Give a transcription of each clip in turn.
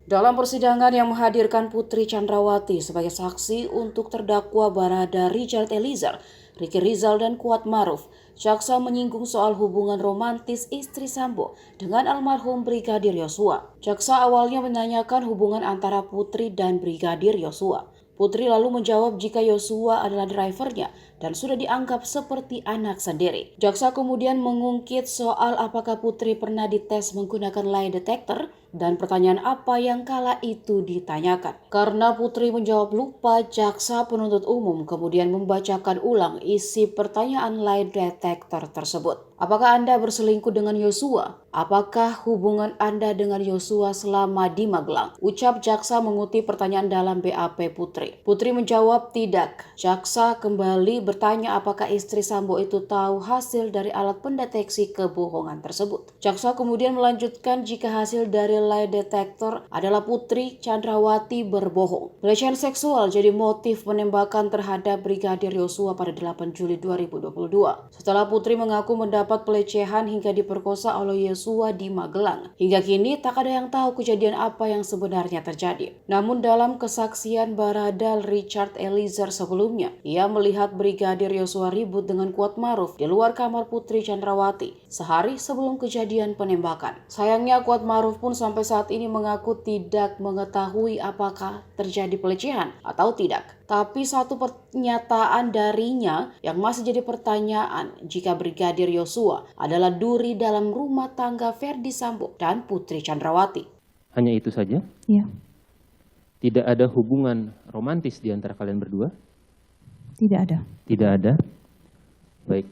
Dalam persidangan yang menghadirkan Putri Chandrawati sebagai saksi untuk terdakwa Barada Richard Eliezer, Ricky Rizal dan Kuat Maruf, jaksa menyinggung soal hubungan romantis istri Sambo dengan almarhum Brigadir Yosua. Jaksa awalnya menanyakan hubungan antara Putri dan Brigadir Yosua. Putri lalu menjawab jika Yosua adalah drivernya dan sudah dianggap seperti anak sendiri. Jaksa kemudian mengungkit soal apakah Putri pernah dites menggunakan lie detector dan pertanyaan apa yang kala itu ditanyakan. Karena Putri menjawab lupa, jaksa penuntut umum kemudian membacakan ulang isi pertanyaan lie detector tersebut. Apakah Anda berselingkuh dengan Yosua? Apakah hubungan Anda dengan Yosua selama di Magelang? Ucap jaksa mengutip pertanyaan dalam BAP Putri. Putri menjawab tidak. Jaksa kembali bertanya apakah istri Sambo itu tahu hasil dari alat pendeteksi kebohongan tersebut. Jaksa kemudian melanjutkan jika hasil dari lie detector adalah Putri Chandrawati berbohong. Pelecehan seksual jadi motif penembakan terhadap Brigadir Yosua pada 8 Juli 2022. Setelah Putri mengaku mendapat pelecehan hingga diperkosa oleh Yosua di Magelang. Hingga kini tak ada yang tahu kejadian apa yang sebenarnya terjadi. Namun dalam kesaksian Barada Richard Eliezer sebelumnya, ia melihat Brigadir Yosua ribut dengan Kuat Maruf di luar kamar Putri Chandrawati sehari sebelum kejadian penembakan. Sayangnya Kuat Maruf pun sampai saat ini mengaku tidak mengetahui apakah terjadi pelecehan atau tidak. Tapi satu pernyataan darinya yang masih jadi pertanyaan jika Brigadir Yosua adalah duri dalam rumah tangga Ferdi Sambo dan Putri Chandrawati. Hanya itu saja? Iya. Tidak ada hubungan romantis di antara kalian berdua? Tidak ada. Tidak ada. Baik.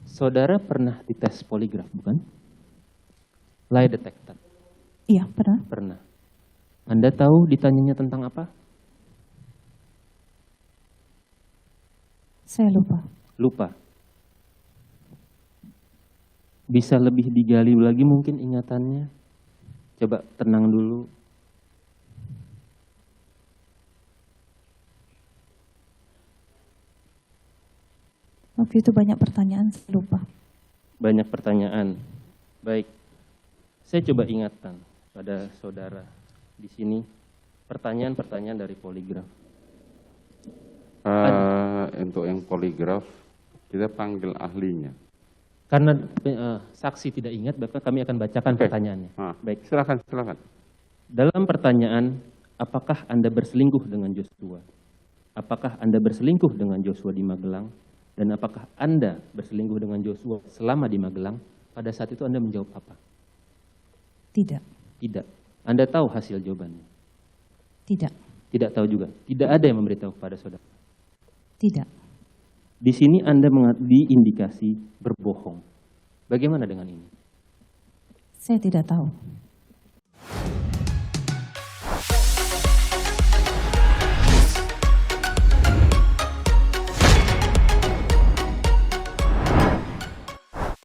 Saudara pernah dites poligraf, bukan? Lie detector. Iya, pernah. Pernah. Anda tahu ditanyanya tentang apa? Saya lupa. Lupa. Bisa lebih digali lagi mungkin ingatannya? Coba tenang dulu. Waktu itu banyak pertanyaan, saya lupa. Banyak pertanyaan. Baik. Saya coba ingatkan pada saudara di sini pertanyaan-pertanyaan dari poligraf. Untuk yang poligraf, kita panggil ahlinya. Karena saksi tidak ingat, Bapak kami akan bacakan pertanyaannya. Baik, silakan. Dalam pertanyaan, apakah Anda berselingkuh dengan Joshua? Apakah Anda berselingkuh dengan Joshua di Magelang? Dan apakah Anda berselingkuh dengan Joshua selama di Magelang? Pada saat itu Anda menjawab apa? Tidak. Tidak. Anda tahu hasil jawabannya? Tidak. Tidak tahu juga. Tidak ada yang memberitahu kepada saudara. Tidak. Di sini Anda diindikasi berbohong. Bagaimana dengan ini? Saya tidak tahu.